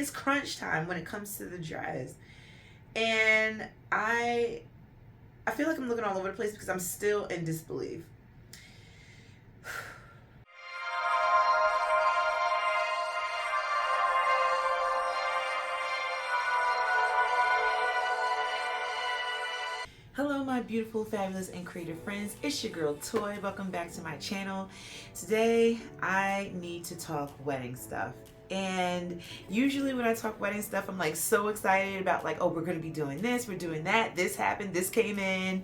it's crunch time when it comes to the dress. And I feel like I'm looking all over the place because I'm still in disbelief. Hello my beautiful, fabulous, and creative friends. It's your girl Toy. Welcome back to my channel. Today I need to talk wedding stuff. And usually when I talk wedding stuff, I'm like so excited about like, oh, we're going to be doing this, we're doing that, this happened, this came in.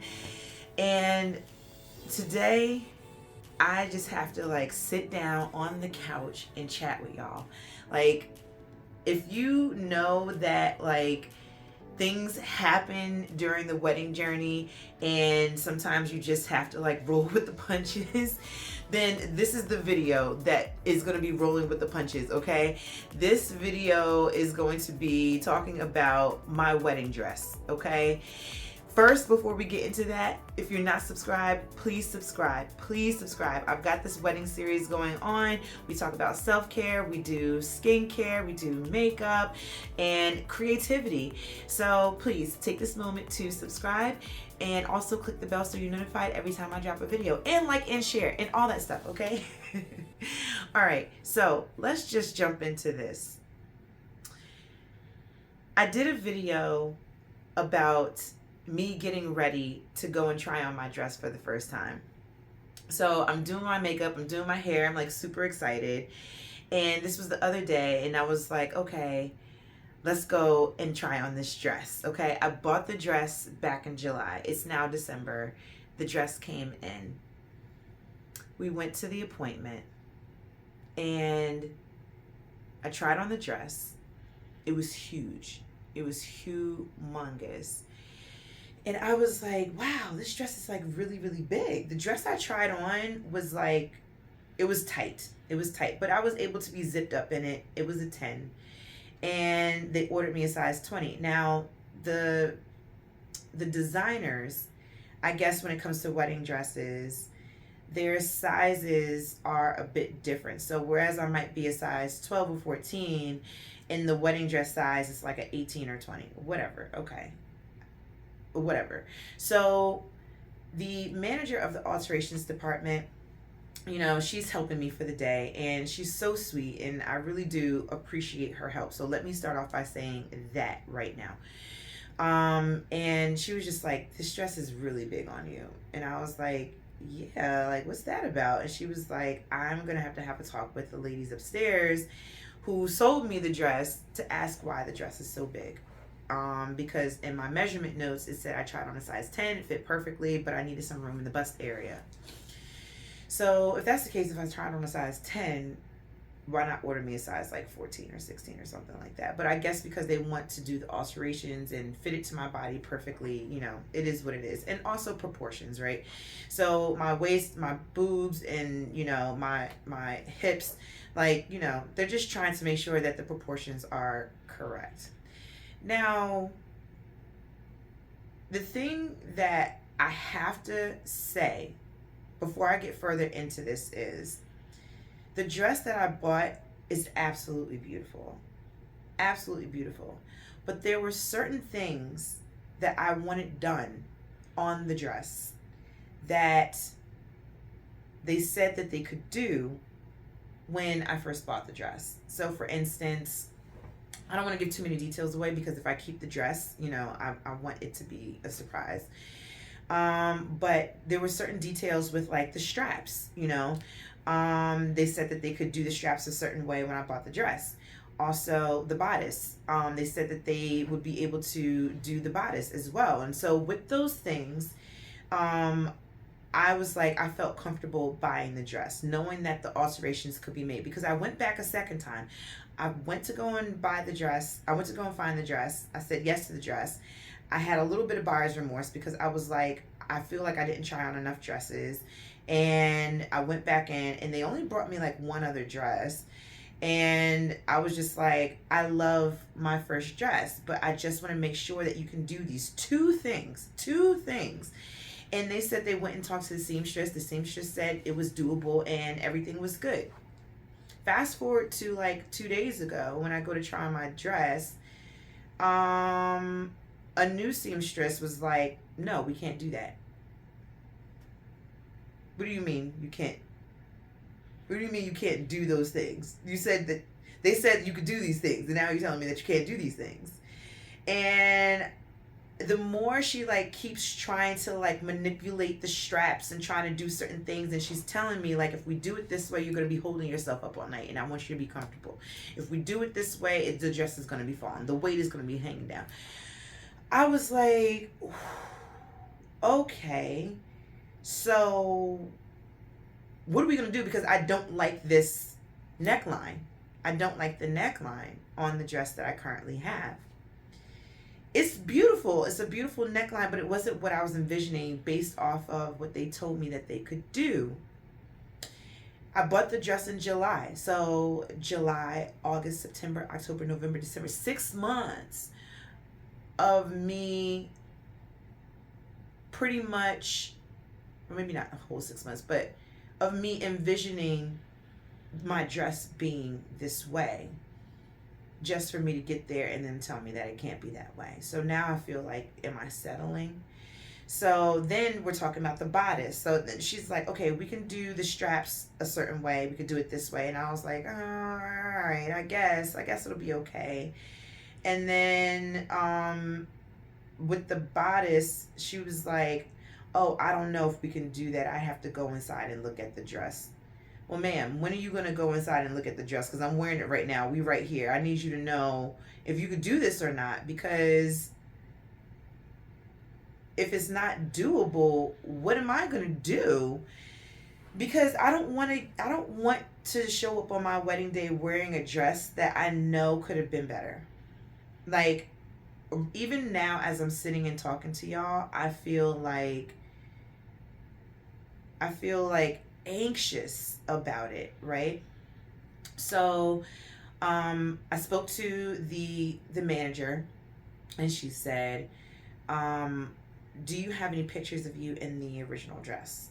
And today I just have to like sit down on the couch and chat with y'all. Like, if you know that like things happen during the wedding journey and sometimes you just have to like roll with the punches, then this is the video that is going to be rolling with the punches. Okay, this video is going to be talking about my wedding dress. Okay, first, before we get into that, if you're not subscribed, please subscribe. Please subscribe. I've got this wedding series going on. We talk about self-care, we do skincare, we do makeup, and creativity. So please take this moment to subscribe and also click the bell so you're notified every time I drop a video. And like and share and all that stuff, okay? All right, so let's just jump into this. I did a video about me getting ready to go and try on my dress for the first time. So I'm doing my makeup, I'm doing my hair, I'm like super excited. And this was the other day and I was like, okay, let's go and try on this dress. Okay, I bought the dress back in July. It's now December. The dress came in. We went to the appointment and I tried on the dress. It was huge. It was humongous. And I was like, wow, this dress is like really, really big. The dress I tried on was like, it was tight. It was tight, but I was able to be zipped up in it. It was a 10. And they ordered me a size 20. Now, the designers, I guess when it comes to wedding dresses, their sizes are a bit different. So whereas I might be a size 12 or 14, in the wedding dress size, it's like an 18 or 20, whatever. Okay. Whatever. So the manager of the alterations department, you know, she's helping me for the day and she's so sweet and I really do appreciate her help. So let me start off by saying that right now. And she was just like, this dress is really big on you. And I was like, yeah, like what's that about? And she was like, I'm gonna have a talk with the ladies upstairs who sold me the dress to ask why the dress is so big. Because in my measurement notes, it said I tried on a size 10, it fit perfectly, but I needed some room in the bust area. So if that's the case, if I tried on a size 10, why not order me a size like 14 or 16 or something like that? But I guess because they want to do the alterations and fit it to my body perfectly, you know, it is what it is. And also proportions, right? So my waist, my boobs, and, you know, my hips, like, you know, they're just trying to make sure that the proportions are correct. Now, the thing that I have to say before I get further into this is the dress that I bought is absolutely beautiful. Absolutely beautiful. But there were certain things that I wanted done on the dress that they said that they could do when I first bought the dress. So for instance, I don't want to give too many details away because if I keep the dress, you know, I want it to be a surprise. But there were certain details with like the straps, you know. They said that they could do the straps a certain way when I bought the dress. Also, the bodice. They said that they would be able to do the bodice as well. And so with those things, I was like, I felt comfortable buying the dress, knowing that the alterations could be made because I went back a second time. I went to go and buy the dress. I went to go and find the dress. I said yes to the dress. I had a little bit of buyer's remorse because I was like, I feel like I didn't try on enough dresses. And I went back in and they only brought me like one other dress. And I was just like, I love my first dress, but I just want to make sure that you can do these two things. And they said they went and talked to the seamstress. The seamstress said it was doable and everything was good. Fast forward to like 2 days ago when I go to try on my dress, a new seamstress was like, no, we can't do that. What do you mean you can't? What do you mean you can't do those things? You said that they said you could do these things, and now you're telling me that you can't do these things. And the more she like keeps trying to like manipulate the straps and trying to do certain things, and she's telling me like, if we do it this way, you're going to be holding yourself up all night, and I want you to be comfortable. If we do it this way, the dress is going to be falling, the weight is going to be hanging down. I was like, okay, so what are we going to do? Because I don't like this neckline. I don't like the neckline on the dress that I currently have. It's beautiful. It's a beautiful neckline, but it wasn't what I was envisioning based off of what they told me that they could do. I bought the dress in July. So July, August, September, October, November, December, 6 months of me pretty much, or maybe not a whole 6 months, but of me envisioning my dress being this way, just for me to get there and then tell me that it can't be that way. So now I feel like, am I settling? So then we're talking about the bodice. So then she's like, okay, we can do the straps a certain way. We could do it this way. And I was like, oh, all right, I guess it'll be okay. And then with the bodice, she was like, oh, I don't know if we can do that. I have to go inside and look at the dress. Well, ma'am, when are you going to go inside and look at the dress? Because I'm wearing it right now. We right here. I need you to know if you could do this or not. Because if it's not doable, what am I going to do? Because I don't want to show up on my wedding day wearing a dress that I know could have been better. Like, even now as I'm sitting and talking to y'all, I feel like anxious about it, right? So I spoke to the manager, and she said, do you have any pictures of you in the original dress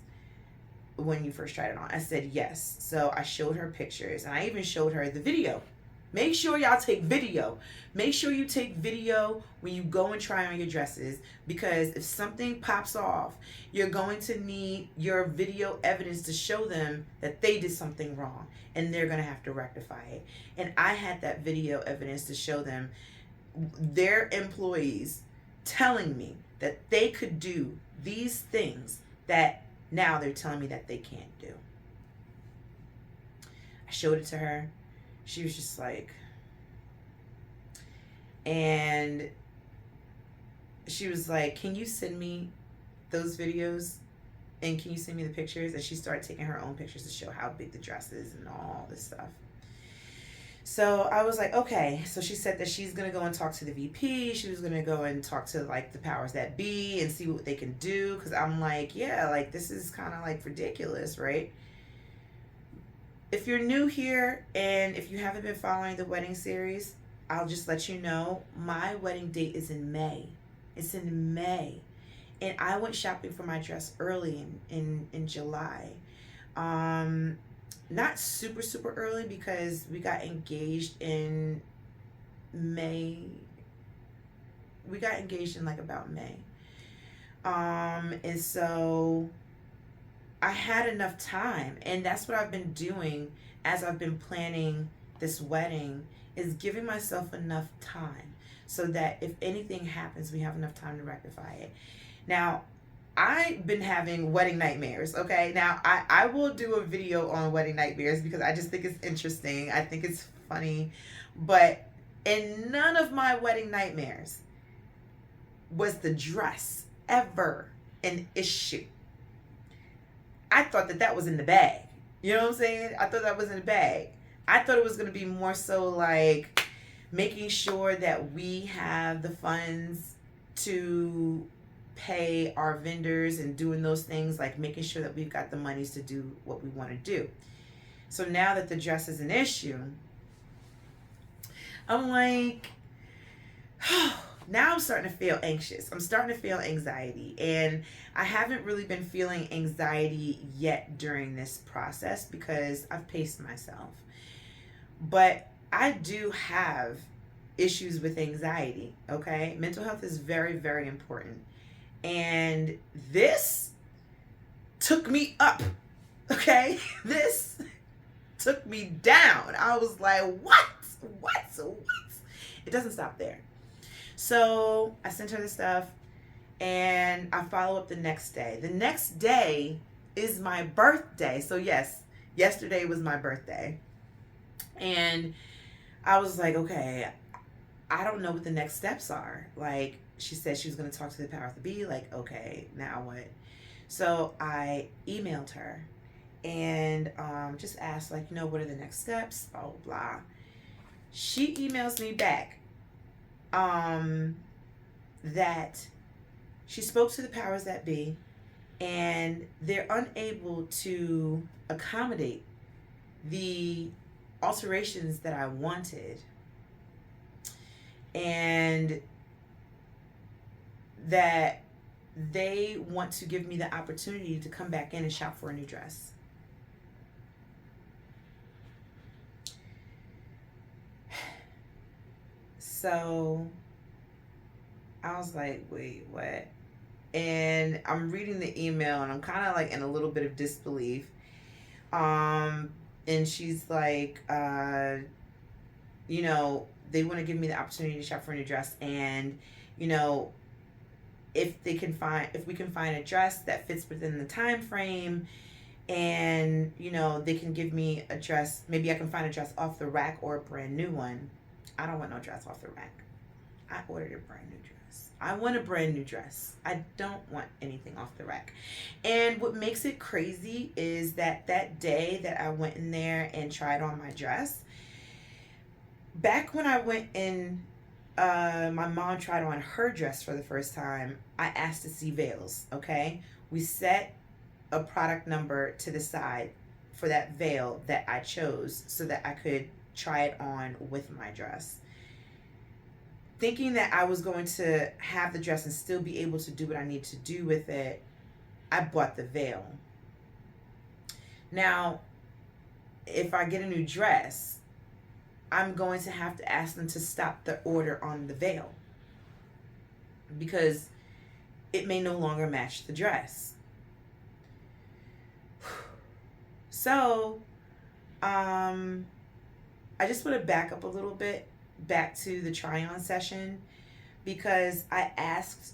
when you first tried it on? I said yes. So I showed her pictures, and I even showed her the video. Make sure y'all take video. Make sure you take video when you go and try on your dresses, because if something pops off, you're going to need your video evidence to show them that they did something wrong, and they're going to have to rectify it. And I had that video evidence to show them, their employees telling me that they could do these things that now they're telling me that they can't do. I showed it to her. She was just like, and she was like, can you send me those videos? And can you send me the pictures? And she started taking her own pictures to show how big the dress is and all this stuff. So I was like, okay. So she said that she's going to go and talk to the VP. She was going to go and talk to like the powers that be and see what they can do. Because I'm like, yeah, like this is kind of like ridiculous, right? If you're new here and if you haven't been following the wedding series, I'll just let you know my wedding date is in May. It's in May. And I went shopping for my dress early in July. Not super, super early, because we got engaged in May. We got engaged in like about May. And so I had enough time, and that's what I've been doing as I've been planning this wedding, is giving myself enough time so that if anything happens, we have enough time to rectify it. Now, I've been having wedding nightmares, okay? Now, I will do a video on wedding nightmares because I just think it's interesting. I think it's funny. But in none of my wedding nightmares was the dress ever an issue. I thought that was in the bag. You know what I'm saying? I thought that was in the bag. I thought it was going to be more so like making sure that we have the funds to pay our vendors and doing those things, like making sure that we've got the monies to do what we want to do. So now that the dress is an issue, I'm like, now I'm starting to feel anxious. I'm starting to feel anxiety. And I haven't really been feeling anxiety yet during this process because I've paced myself. But I do have issues with anxiety, okay? Mental health is very, very important. And this took me up, okay? This took me down. I was like, what? It doesn't stop there. So I sent her the stuff and I follow up the next day. The next day is my birthday. So yes, yesterday was my birthday. And I was like, okay, I don't know what the next steps are. Like, she said she was going to talk to the powers that be. Like, okay, now what? So I emailed her and just asked, like, what are the next steps? Blah, blah, blah. She emails me back that she spoke to the powers that be and they're unable to accommodate the alterations that I wanted, and that they want to give me the opportunity to come back in and shop for a new dress. So I was like, wait, what? And I'm reading the email and I'm kind of like in a little bit of disbelief. And she's like, they want to give me the opportunity to shop for a new dress, and if we can find a dress that fits within the time frame, and they can give me a dress, maybe I can find a dress off the rack or a brand new one. I don't want no dress off the rack. I ordered a brand new dress. I want a brand new dress. I don't want anything off the rack. And what makes it crazy is that day that I went in there and tried on my dress, back when I went in, my mom tried on her dress for the first time, I asked to see veils, okay? We set a product number to the side for that veil that I chose so that I could try it on with my dress. Thinking that I was going to have the dress and still be able to do what I need to do with it, I bought the veil. Now, if I get a new dress, I'm going to have to ask them to stop the order on the veil because it may no longer match the dress. So, I just want to back up a little bit, back to the try-on session, because I asked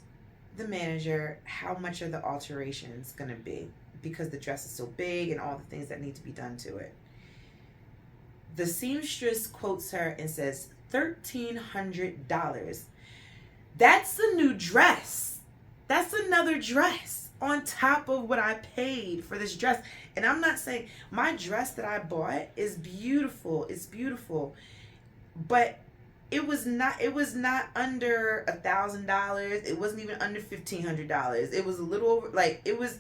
the manager how much are the alterations going to be, because the dress is so big and all the things that need to be done to it. The seamstress quotes her and says $1,300. That's a new dress. That's another dress on top of what I paid for this dress. And I'm not saying, my dress that I bought is beautiful. It's beautiful. But it was not under $1,000. It wasn't even under $1,500. It was a little over, like, it was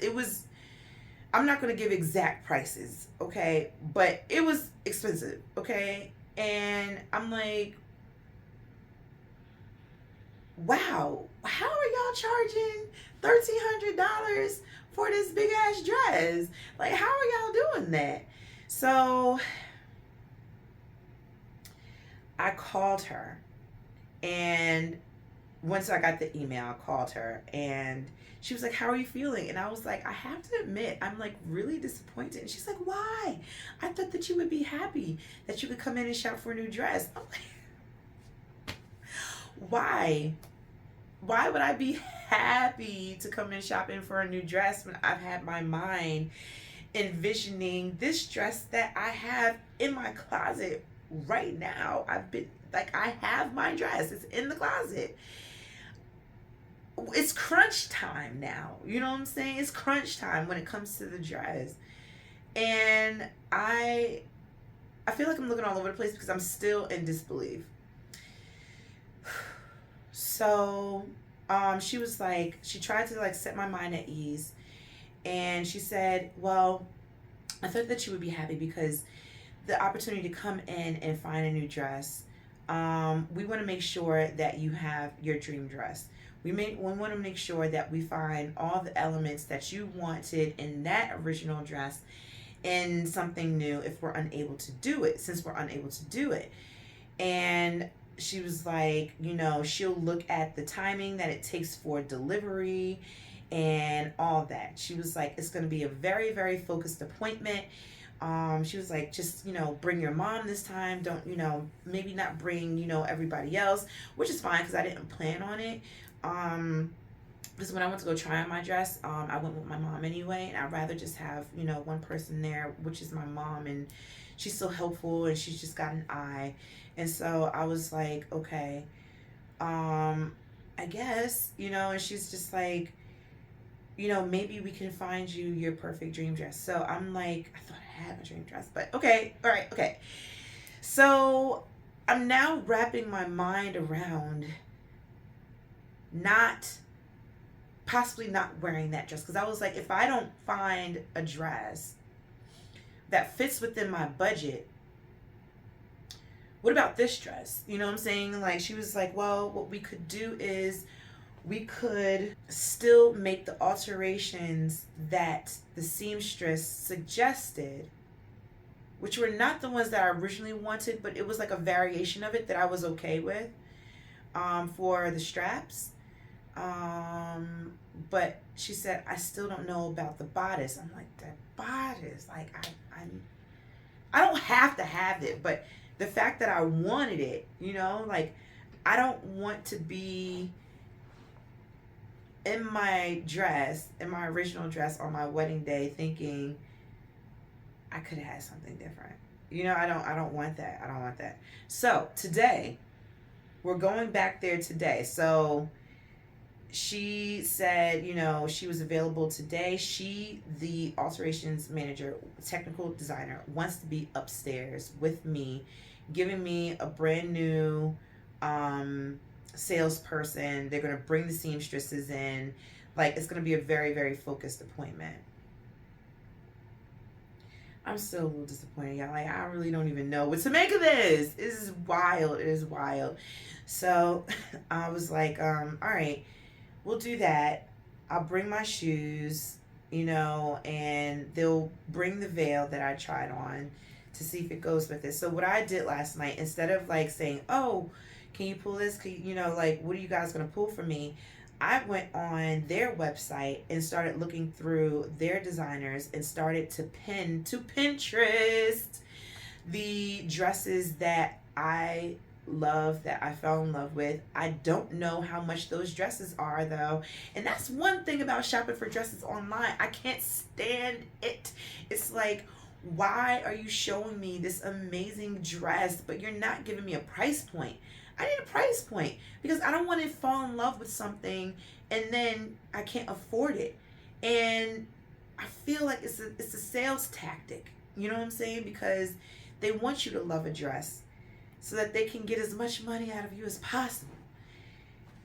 I'm not going to give exact prices, okay? But it was expensive, okay? And I'm like, wow, how are y'all charging $1,300 for this big ass dress? Like, how are y'all doing that? So I called her, and once I got the email, I called her, and she was like, how are you feeling? And I was like, I have to admit, I'm like really disappointed. And she's like, why? I thought that you would be happy that you could come in and shop for a new dress. I'm like, why? Why would I be happy to come in shopping for a new dress when I've had my mind envisioning this dress that I have in my closet right now? I have my dress. It's in the closet. It's crunch time now. You know what I'm saying? It's crunch time when it comes to the dress. And I feel like I'm looking all over the place because I'm still in disbelief. So, she was like, she tried to like set my mind at ease. And she said, well, I thought that you would be happy because the opportunity to come in and find a new dress, we want to make sure that you have your dream dress. We want to make sure that we find all the elements that you wanted in that original dress in something new if we're unable to do it, since we're unable to do it. And she was like, she'll look at the timing that it takes for delivery and all that. She was like, it's going to be a very, very focused appointment. She was like, just, bring your mom this time. Don't, maybe not bring, everybody else, which is fine because I didn't plan on it. Because when I went to go try on my dress, I went with my mom anyway, and I'd rather just have, one person there, which is my mom, and she's so helpful, and she's just got an eye. And so I was like, okay, I guess, and she's just like, maybe we can find you your perfect dream dress. So I'm like, I thought I had my dream dress, but okay, all right, okay. So I'm now wrapping my mind around possibly not wearing that dress, because I was like, if I don't find a dress that fits within my budget, what about this dress? You know what I'm saying? Like, she was like, well, what we could do is we could still make the alterations that the seamstress suggested, which were not the ones that I originally wanted, but it was like a variation of it that I was okay with, for the straps. But she said, I still don't know about the bodice. I'm like, the bodice, like, I don't have to have it, but the fact that I wanted it, like, I don't want to be in my original dress on my wedding day thinking I could have had something different. I don't want that. I don't want that. So today, we're going back there today. So she said, she was available today. The alterations manager, technical designer, wants to be upstairs with me, giving me a brand new salesperson. They're going to bring the seamstresses in. Like, it's going to be a very, very focused appointment. I'm still a little disappointed, y'all. Like, I really don't even know what to make of this. This is wild. It is wild. So I was like, all right, we'll do that. I'll bring my shoes, and they'll bring the veil that I tried on to see if it goes with it. So what I did last night, instead of like saying, oh, can you pull this? Like, what are you guys going to pull for me? I went on their website and started looking through their designers and started to pin to Pinterest the dresses that I love, that I fell in love with. I don't know how much those dresses are, though. And that's one thing about shopping for dresses online. I can't stand it. It's like, why are you showing me this amazing dress, but you're not giving me a price point? I need a price point because I don't want to fall in love with something and then I can't afford it. And I feel like it's a sales tactic. You know what I'm saying? Because they want you to love a dress so that they can get as much money out of you as possible.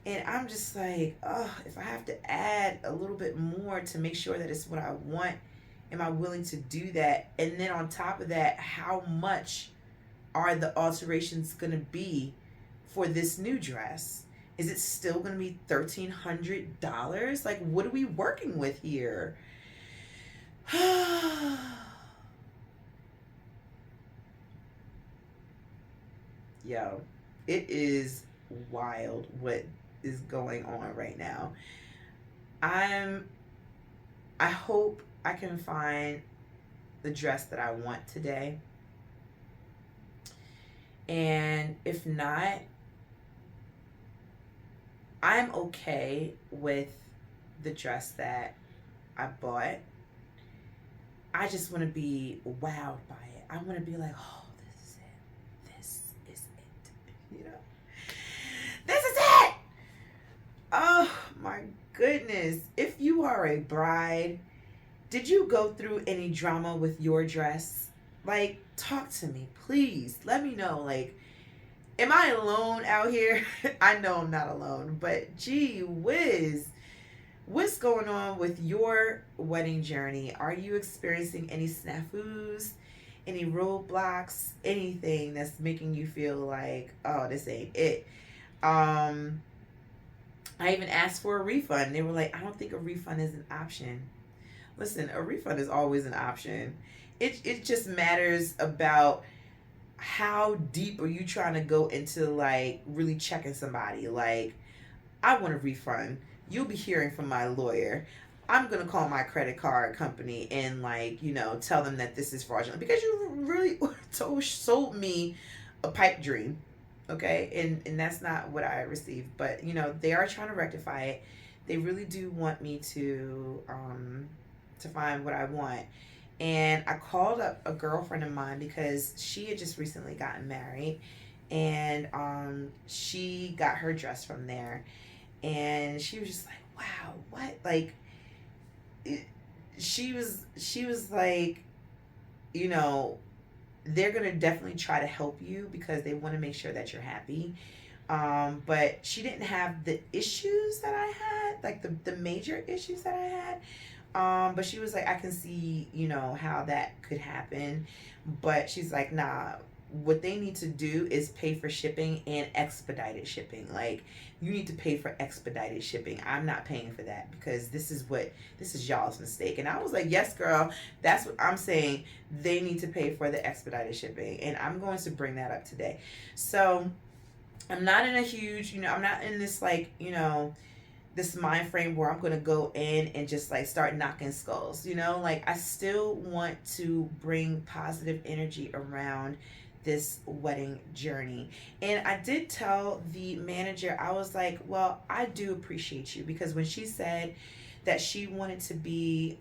And I'm just like, oh, if I have to add a little bit more to make sure that it's what I want, am I willing to do that? And then on top of that, how much are the alterations going to be for this new dress? Is it still going to be $1,300? Like, what are we working with here? Yo, it is wild what is going on right now. I hope I can find the dress that I want today. And if not, I'm okay with the dress that I bought. I just want to be wowed by it. I want to be like, oh, this is it. This is it. This is it. Oh my goodness. If you are a bride, did you go through any drama with your dress? Like, talk to me, please. Let me know. Like, am I alone out here? I know I'm not alone, but gee whiz. What's going on with your wedding journey? Are you experiencing any snafus, any roadblocks, anything that's making you feel like, oh, this ain't it? I even asked for a refund. They were like, I don't think a refund is an option. Listen, a refund is always an option. it just matters about how deep are you trying to go into like really checking somebody. Like, I want a refund. You'll be hearing from my lawyer. I'm gonna call my credit card company and, like, tell them that this is fraudulent because you really sold me a pipe dream. Okay, and that's not what I received. But they are trying to rectify it. They really do want me to find what I want. And I called up a girlfriend of mine because she had just recently gotten married, and she got her dress from there, and she was just like, "Wow, what?" Like, it, she was like, you know, they're gonna definitely try to help you because they want to make sure that you're happy. But she didn't have the issues that I had, like the major issues that I had. But she was like, I can see, how that could happen. But she's like, nah, what they need to do is pay for shipping and expedited shipping. Like, you need to pay for expedited shipping. I'm not paying for that because this is y'all's mistake. And I was like, yes, girl, that's what I'm saying. They need to pay for the expedited shipping. And I'm going to bring that up today. So I'm not in a huge, I'm not in this, like, this mind frame where I'm going to go in and just like start knocking skulls, like, I still want to bring positive energy around this wedding journey. And I did tell the manager, I was like, well, I do appreciate you, because when she said that she wanted to be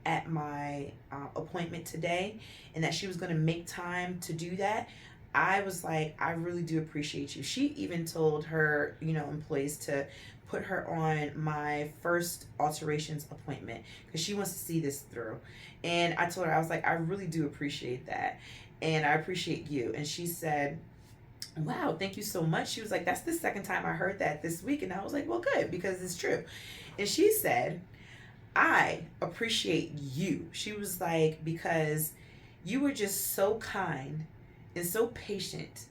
at my appointment today and that she was going to make time to do that, I was like, I really do appreciate you. She even told her, employees to put her on my first alterations appointment because she wants to see this through. And I told her, I was like, I really do appreciate that. And I appreciate you. And she said, wow, thank you so much. She was like, that's the second time I heard that this week. And I was like, well, good, because it's true. And she said, I appreciate you. She was like, because you were just so kind and so patient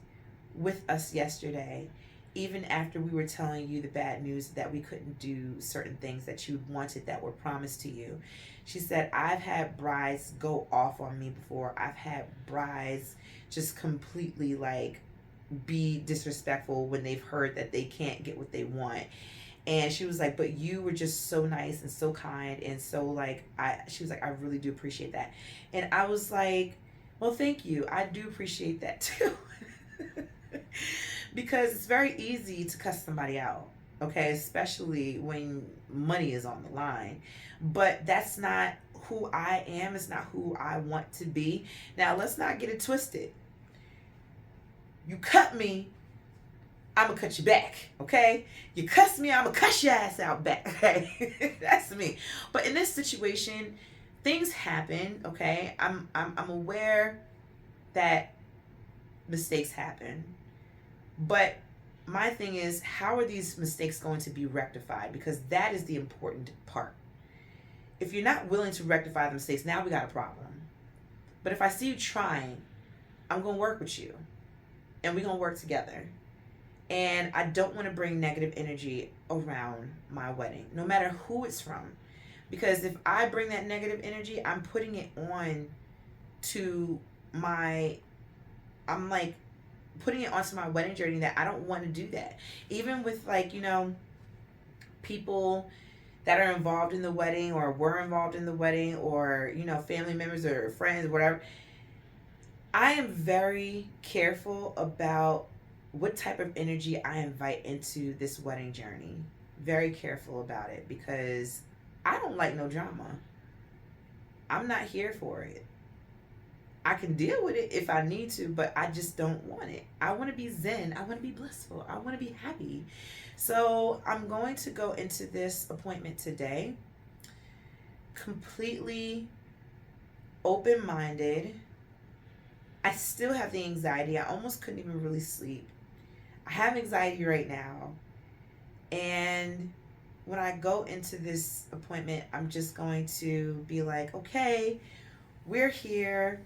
with us yesterday, even after we were telling you the bad news that we couldn't do certain things that you wanted that were promised to you. She said, I've had brides go off on me before. I've had brides just completely like be disrespectful when they've heard that they can't get what they want. And she was like, but you were just so nice and so kind and so like, she was like, I really do appreciate that. And I was like, well, thank you. I do appreciate that too. Because it's very easy to cuss somebody out, okay? Especially when money is on the line. But that's not who I am. It's not who I want to be. Now, let's not get it twisted. You cut me, I'm going to cut you back, okay? You cuss me, I'm going to cuss your ass out back, okay? That's me. But in this situation, things happen, okay? I'm aware that mistakes happen. But my thing is, how are these mistakes going to be rectified? Because that is the important part. If you're not willing to rectify the mistakes, now we got a problem. But if I see you trying, I'm going to work with you. And we're going to work together. And I don't want to bring negative energy around my wedding, no matter who it's from. Because if I bring that negative energy, I'm putting it on to I'm like, putting it onto my wedding journey that I don't want to do that. Even with like, people that are involved in the wedding or were involved in the wedding or, family members or friends, whatever. I am very careful about what type of energy I invite into this wedding journey. Very careful about it because I don't like no drama. I'm not here for it. I can deal with it if I need to, but I just don't want it. I want to be zen. I want to be blissful. I want to be happy. So I'm going to go into this appointment today completely open-minded. I still have the anxiety. I almost couldn't even really sleep. I have anxiety right now. And when I go into this appointment, I'm just going to be like, okay, we're here.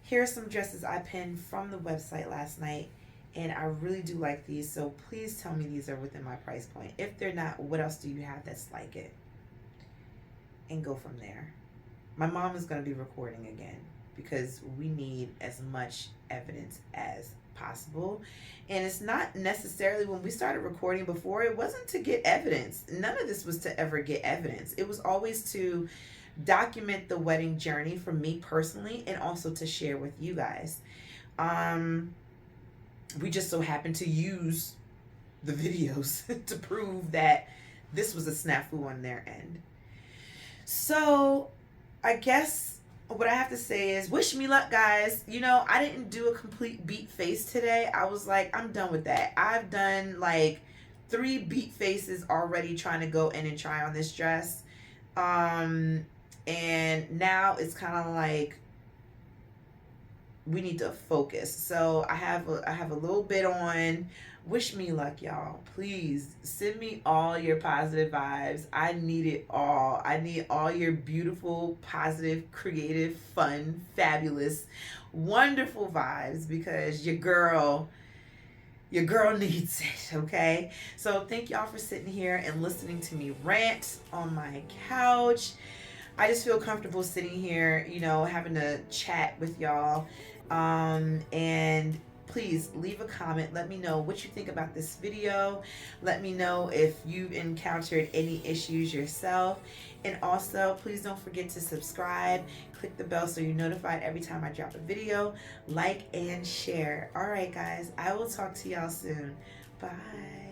Here are some dresses I pinned from the website last night, and I really do like these, so please tell me these are within my price point. If they're not, what else do you have that's like it? And go from there. My mom is going to be recording again. because we need as much evidence as possible. And it's not necessarily, when we started recording before, it wasn't to get evidence. None of this was to ever get evidence. It was always to document the wedding journey for me personally, and also to share with you guys. We just so happened to use the videos to prove that this was a snafu on their end. So I guess what I have to say is, wish me luck, guys. You know, I didn't do a complete beat face today. I was like, I'm done with that. I've done like 3 beat faces already trying to go in and try on this dress. And now it's kind of like we need to focus. So I have a little bit on. Wish me luck, y'all. Please send me all your positive vibes. I need it all. I need all your beautiful, positive, creative, fun, fabulous, wonderful vibes, because your girl needs it, okay? So thank y'all for sitting here and listening to me rant on my couch. I just feel comfortable sitting here, you know, having a chat with y'all. And please leave a comment. Let me know what you think about this video. Let me know if you've encountered any issues yourself. And also, please don't forget to subscribe. Click the bell so you're notified every time I drop a video. Like and share. All right, guys. I will talk to y'all soon. Bye.